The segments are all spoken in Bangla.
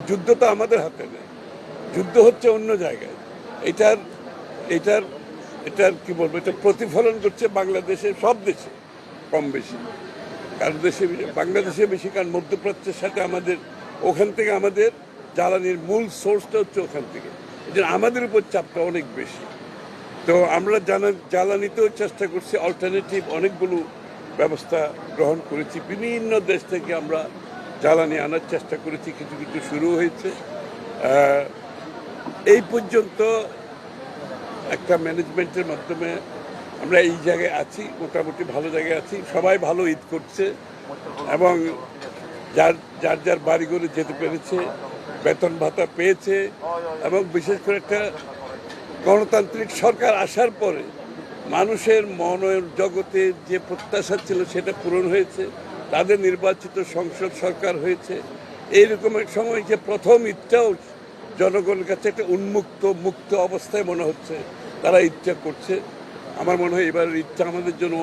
যুদ্ধ তো আমাদের হাতে নেই, যুদ্ধ হচ্ছে অন্য জায়গায়। এটার এটার এটার কি বলবো, এটা প্রতিফলন করছে বাংলাদেশের সব দেশে কম বেশি। কারণ বাংলাদেশে বেশি, কারণ মধ্যপ্রাচ্যের সাথে আমাদের ওখান থেকে আমাদের জ্বালানির মূল সোর্সটা হচ্ছে ওখান থেকে, এই জন্য আমাদের উপর চাপটা অনেক বেশি। তো আমরা জ্বালানিতেও চেষ্টা করছি, অল্টারনেটিভ অনেকগুলো ব্যবস্থা গ্রহণ করেছি। বিভিন্ন দেশ থেকে আমরা জ্বালানি আনার চেষ্টা করেছি, কিছু কিছু শুরু হয়েছে। এই পর্যন্ত একটা ম্যানেজমেন্টের মাধ্যমে আমরা এই জায়গায় আছি, মোটামুটি ভালো জায়গায় আছি। সবাই ভালো ঈদ করছে এবং যার যার যার বাড়িঘরে যেতে পেরেছে, বেতন ভাতা পেয়েছে। এবং বিশেষ করে একটা গণতান্ত্রিক সরকার আসার পরে মানুষের মনের জগতে যে প্রত্যাশা ছিল সেটা পূরণ হয়েছে। তাদের নির্বাচিত সংসদ সরকার হয়েছে। এইরকম এক সময় যে প্রথম ঈদটাও জনগণের কাছে একটা মুক্ত অবস্থায় মনে হচ্ছে, তারা ঈদটা করছে। আমার মনে হয় এবার ঈদটা আমাদের জন্য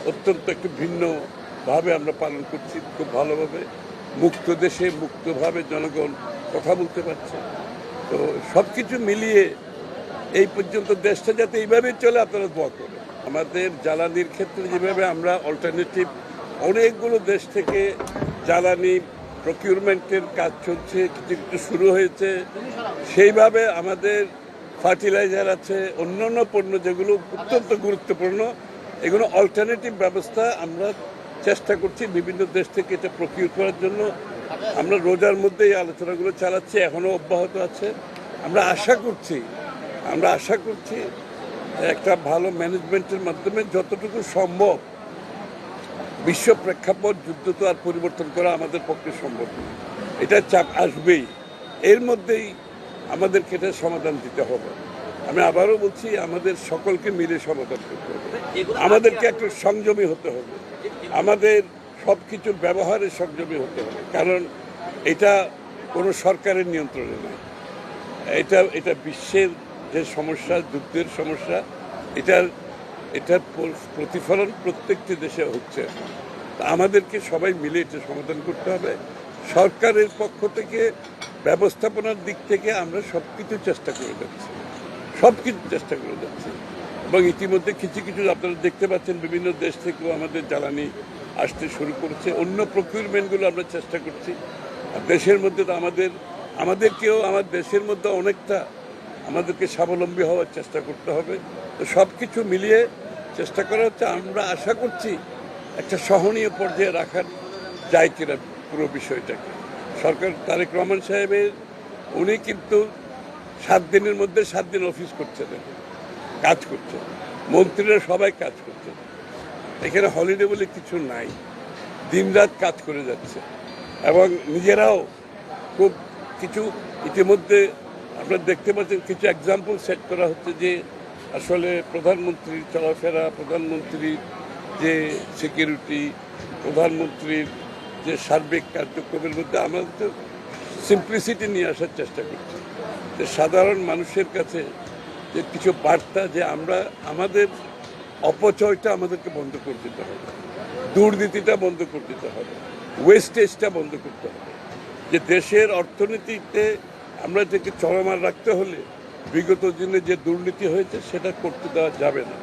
অত্যন্ত একটু ভিন্নভাবে আমরা পালন করছি, খুব ভালোভাবে। মুক্ত দেশে মুক্তভাবে জনগণ কথা বলতে পারছে। তো সব কিছু মিলিয়ে এই পর্যন্ত দেশটা যাতে এইভাবেই চলে, আপনারা দোয়া করেন। আমাদের জ্বালানির ক্ষেত্রে যেভাবে আমরা অল্টারনেটিভ অনেকগুলো দেশ থেকে জ্বালানি প্রকিউরমেন্টের কাজ চলছে, কিছু কিছু শুরু হয়েছে, সেইভাবে আমাদের ফার্টিলাইজার আছে, অন্যান্য পণ্য যেগুলো অত্যন্ত গুরুত্বপূর্ণ, এগুলো অল্টারনেটিভ ব্যবস্থা আমরা চেষ্টা করছি বিভিন্ন দেশ থেকে এটা প্রকিউর করার জন্য। আমরা রোজার মধ্যে এই আলোচনাগুলো চালাচ্ছি, এখনও অব্যাহত আছে। আমরা আশা করছি একটা ভালো ম্যানেজমেন্টের মাধ্যমে যতটুকু সম্ভব, বিশ্ব প্রেক্ষাপট, যুদ্ধ তো আর পরিবর্তন করা আমাদের পক্ষে সম্ভব না, এটা চাপ আসবেই। এর মধ্যেই আমাদেরকে এটা সমাধান দিতে হবে। আমি আবারও বলছি, আমাদের সকলকে মিলে সমাধান করতে হবে। আমাদেরকে একটু সংযমী হতে হবে, আমাদের সব কিছুর ব্যবহারে সংযমী হতে হবে। কারণ এটা কোনো সরকারের নিয়ন্ত্রণে নয়, এটা বিশ্বের যে সমস্যা, যুদ্ধের সমস্যা, এটার প্রতিফলন প্রত্যেকটি দেশে হচ্ছে। আমাদেরকে সবাই মিলে এটা সমাধান করতে হবে। সরকারের পক্ষ থেকে ব্যবস্থাপনার দিক থেকে আমরা সব কিছু চেষ্টা করে যাচ্ছি এবং ইতিমধ্যে কিছু কিছু আপনারা দেখতে পাচ্ছেন, বিভিন্ন দেশ থেকেও আমাদের জ্বালানি আসতে শুরু করেছে। অন্য প্রকিউরমেন্টগুলো আমরা চেষ্টা করছি। আর দেশের মধ্যে তো আমাদেরকেও আমার দেশের মধ্যে অনেকটা আমাদেরকে স্বাবলম্বী হওয়ার চেষ্টা করতে হবে। তো সব কিছু মিলিয়ে চেষ্টা করা হচ্ছে। আমরা আশা করছি একটা সহনীয় পর্যায়ে রাখার যায় কিনা পুরো বিষয়টাকে। সরকার তারেক রহমান সাহেবের উনি কিন্তু 7 দিনের মধ্যে 7 দিন অফিস করছেন, কাজ করছেন, মন্ত্রীরা সবাই কাজ করছেন। এখানে হলিডে বলে কিছু নাই, দিনরাত কাজ করে যাচ্ছে এবং নিজেরাও খুব কিছু ইতিমধ্যে আপনারা দেখতে পাচ্ছেন, কিছু এক্সাম্পল সেট করা হচ্ছে যে আসলে প্রধানমন্ত্রীর চলাফেরা, প্রধানমন্ত্রীর যে সিকিউরিটি, প্রধানমন্ত্রীর যে সার্বিক কার্যক্রমের মধ্যে আমাদের সিম্পলিসিটি নিয়ে আসার চেষ্টা করছি। যে সাধারণ মানুষের কাছে যে কিছু বার্তা, যে আমাদের অপচয়টা আমাদেরকে বন্ধ করে দিতে হবে, দুর্নীতিটা বন্ধ করে দিতে হবে, ওয়েস্টেজটা বন্ধ করতে হবে। যে দেশের অর্থনীতিতে আমরা এটাকে চলমান রাখতে হলে বিগত দিনে যে দুর্নীতি হয়েছে সেটা করতে দেওয়া যাবে না,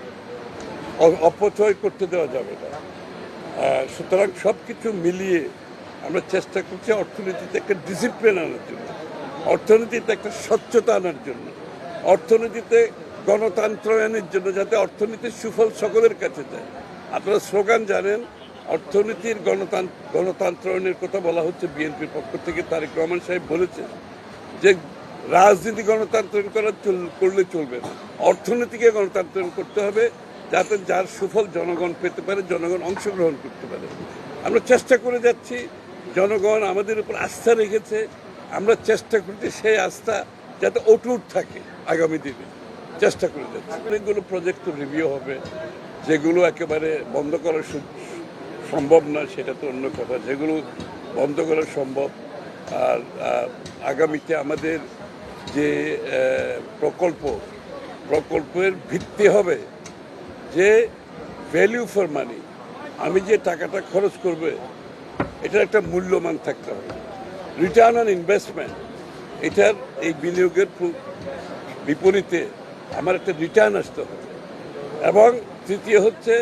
অপচয় করতে দেওয়া যাবে না। সুতরাং সব কিছু মিলিয়ে আমরা চেষ্টা করছি অর্থনীতিতে একটা ডিসিপ্লিন আনার জন্য, অর্থনীতিতে একটা স্বচ্ছতা আনার জন্য, অর্থনীতিতে গণতন্ত্রায়নের জন্য, যাতে অর্থনীতির সুফল সকলের কাছে যায়। আপনারা স্লোগান জানেন, অর্থনীতির গণতন্ত্রায়নের কথা বলা হচ্ছে বিএনপির পক্ষ থেকে। তারেক রহমান সাহেব বলেছেন যে রাজনীতি গণতন্ত্রায়ন করলে চলবে না, অর্থনীতিকে গণতন্ত্রায়ন করতে হবে, যাতে যার সুফল জনগণ পেতে পারে, জনগণ অংশগ্রহণ করতে পারে। আমরা চেষ্টা করে যাচ্ছি, জনগণ আমাদের উপর আস্থা রেখেছে, আমরা চেষ্টা করছি সেই আস্থা যাতে অটুট থাকে আগামী দিনে, চেষ্টা করে যাচ্ছি। অনেকগুলো প্রজেক্ট রিভিউ হবে, যেগুলো একেবারে বন্ধ করা সম্ভব না সেটা তো অন্য কথা, যেগুলো বন্ধ করা সম্ভব। আর আগামীতে আমাদের যে প্রকল্পের ভিত্তি হবে যে ভ্যালু ফর মানি, আমি যে টাকাটা খরচ করবে এটার একটা মূল্যমান থাকতে হবে, রিটার্ন অন ইনভেস্টমেন্ট এটার এই বিনিয়োগের বিপরীতে আমার একটা রিটার্ন আসতে হবে। এবং তৃতীয় হচ্ছে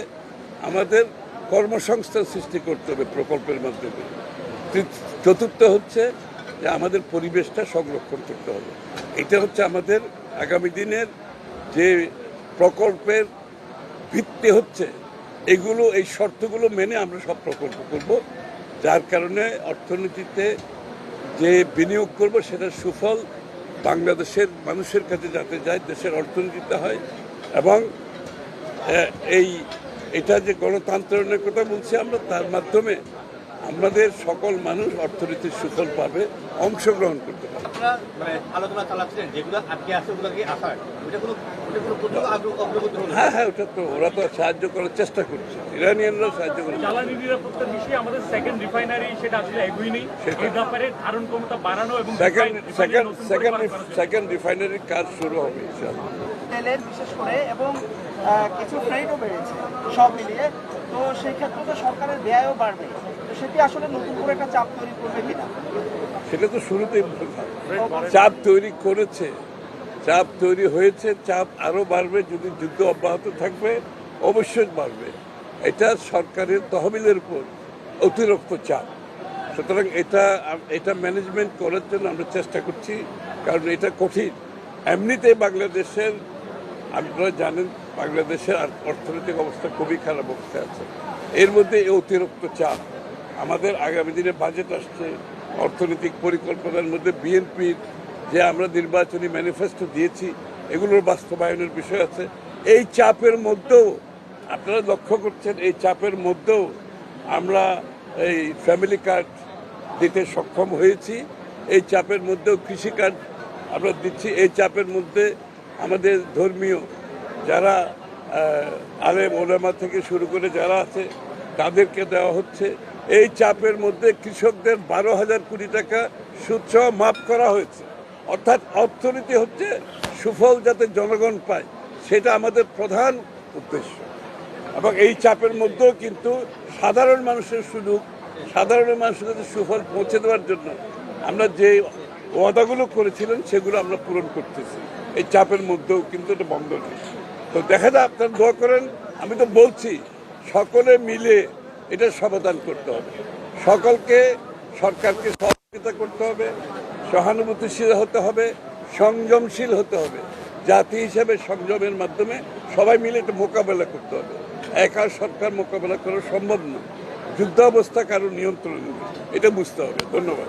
আমাদের কর্মসংস্থান সৃষ্টি করতে হবে প্রকল্পের মাধ্যমে। চতুর্থ হচ্ছে যে আমাদের পরিবেশটা সংরক্ষণ করতে হবে। এটা হচ্ছে আমাদের আগামী দিনের যে প্রকল্পের ভিত্তি হচ্ছে এগুলো, এই শর্তগুলো মেনে আমরা সব প্রকল্প করব, যার কারণে অর্থনীতিতে যে বিনিয়োগ করব সেটার সুফল বাংলাদেশের মানুষের কাছে যাতে যায়, দেশের অর্থনীতিতে হয়। এবং এটা যে গণতন্ত্রের কথা বলছি আমরা, তার মাধ্যমে আমাদের সকল মানুষ অর্থনীতির সুফল পাবে, অংশগ্রহণ করতে পারবে। আলোচনা চালাচ্ছেন যেগুলো আটকে আছে ওগুলোকে আসার হ্যাঁ হ্যাঁ, ওটা তো ওরা তো সাহায্য করার চেষ্টা করছে, ইরানিয়ানরাও সাহায্য করছে। জ্বালানি নিরাপত্তার বিষয়ে আমাদের সেকেন্ড রিফাইনারি সেটা আসলে এগোয়নি, এই ব্যাপারে ধারণ ক্ষমতা বাড়ানো এবং সেকেন্ড রিফাইনারির কাজ শুরু হবে ইনশাআল্লাহ। তেলের বিশেষ করে এবং কিছু ফ্রেটও বেড়েছে সব মিলিয়ে, তো সেই ক্ষেত্রে তো সরকারের ব্যয়ও বাড়বে, তো সেটি আসলে নতুন করে একটা চাপ তৈরি করবে কিনা? সেটা তো শুরুতেই চাপ তৈরি করেছে, চাপ তৈরি হয়েছে, চাপ আরো বাড়বে যদি যুদ্ধ অব্যাহত থাকবে, অবশ্যই বাড়বে। এটা সরকারের তহবিলের উপর অতিরিক্ত চাপ। সুতরাং এটা ম্যানেজমেন্ট করার জন্য আমরা চেষ্টা করছি, কারণ এটা কঠিন। এমনিতেই বাংলাদেশের, আপনারা জানেন বাংলাদেশের অর্থনৈতিক অবস্থা খুবই খারাপ অবস্থায় আছে, এর মধ্যে এই অতিরিক্ত চাপ। আমাদের আগামী দিনে বাজেট আসছে, অর্থনৈতিক পরিকল্পনার মধ্যে বিএনপির যে আমরা নির্বাচনী ম্যানিফেস্টো দিয়েছি এগুলোর বাস্তবায়নের বিষয় আছে। এই চাপের মধ্যেও আপনারা লক্ষ্য করছেন, এই চাপের মধ্যেও আমরা এই ফ্যামিলি কার্ড দিতে সক্ষম হয়েছি। এই চাপের মধ্যেও কৃষি কার্ড আমরা দিচ্ছি। এই চাপের মধ্যে আমাদের ধর্মীয় যারা আলেম ওলামা থেকে শুরু করে যারা আছে তাদেরকে দেওয়া হচ্ছে। এই চাপের মধ্যে কৃষকদের 12,000 কোটি টাকা সুদসহ মাফ করা হয়েছে। অর্থাৎ অর্থনীতি হচ্ছে সুফল যাতে জনগণ পায়, সেটা আমাদের প্রধান উদ্দেশ্য। এবং এই চাপের মধ্যেও কিন্তু সাধারণ মানুষের সুযোগ, সাধারণ মানুষের কাছে সুফল পৌঁছে দেওয়ার জন্য আমরা যে ওয়াদাগুলো করেছিলেন সেগুলো আমরা পূরণ করতেছি। এই চাপের মধ্যেও কিন্তু এটা বন্ধ নেই। তো দেখা যায়, আপনারা দোয়া করেন। আমি তো বলছি সকলে মিলে এটা সমাধান করতে হবে, সকলকে সরকারকে সহযোগিতা করতে হবে, সহানুভূতিশীল হতে হবে, সংযমশীল হতে হবে। জাতি হিসেবে সংযমের মাধ্যমে সবাই মিলে এটা মোকাবেলা করতে হবে। একা সরকার মোকাবেলা করা সম্ভব না, যুদ্ধাবস্থা কারো নিয়ন্ত্রণে নেই, এটা বুঝতে হবে। ধন্যবাদ।